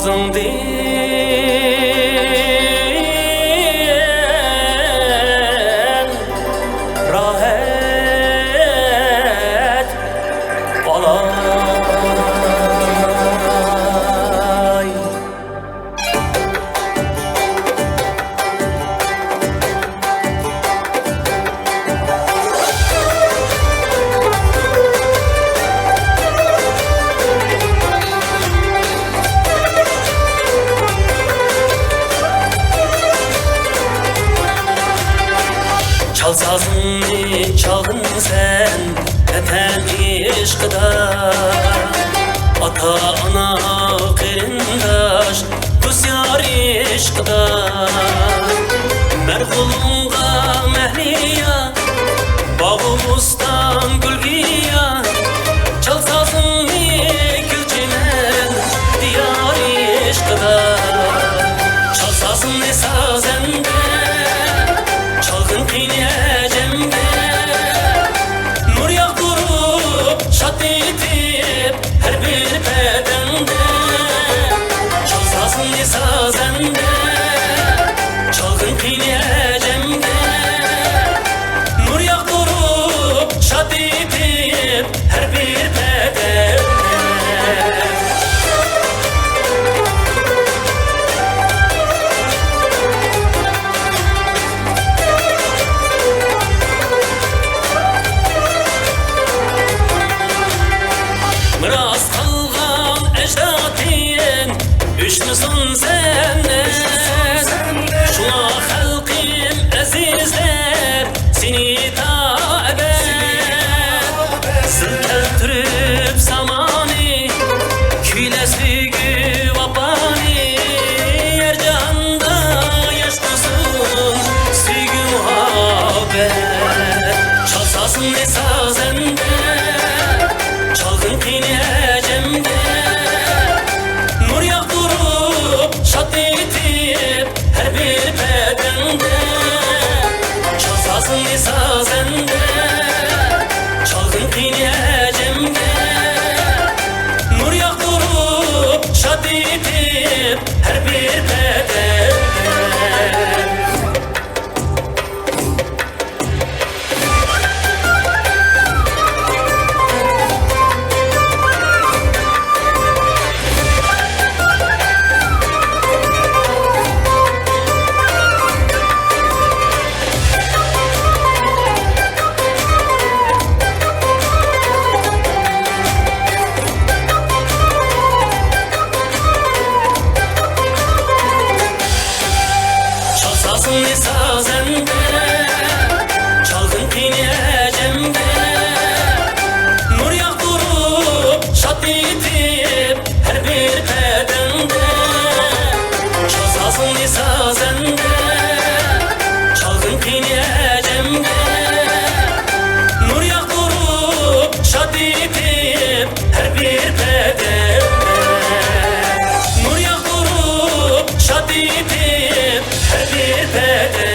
lazım değil, rahat olay. Çal sazını çalın sen vatan aşkıda, ata ana kerindaş dosyar aşkıda. Merhulunga mehliya bağımızdan gülgiya, çal sazını gülçinen diyar aşkıda. Çal sazını sazende çalgın kıyneyecemde, nur yağdırıp şat etip her bir bedende. Çal sazını sazende çalgın kıyneyecemde, nur yağdırıp şat etip her bir bedende. Miras kalgan ecdadin üçlüsün senden. Şuna halkım azizler seni taber. Sır keltirip zamanı küyle sügü vapani. Yer cihanda yaşlısın sügü muhabbet. Çal sazını sazende çalgın kıyneyecemde, nur yağdırıp şat etip her bir bedende. Çal sazını sazende çalgın kıyneyecemde, nur yağdırıp şat etip her bir bedende. Sazını sazende çalgın kıyneyecemde, nur yağdırıp şat etip her bir bedende. Çal sazını sazende çalgın kıyneyecemde, nur yağdırıp şat etip her bir bedende. Nur yağdırıp şat etip her bir bedende.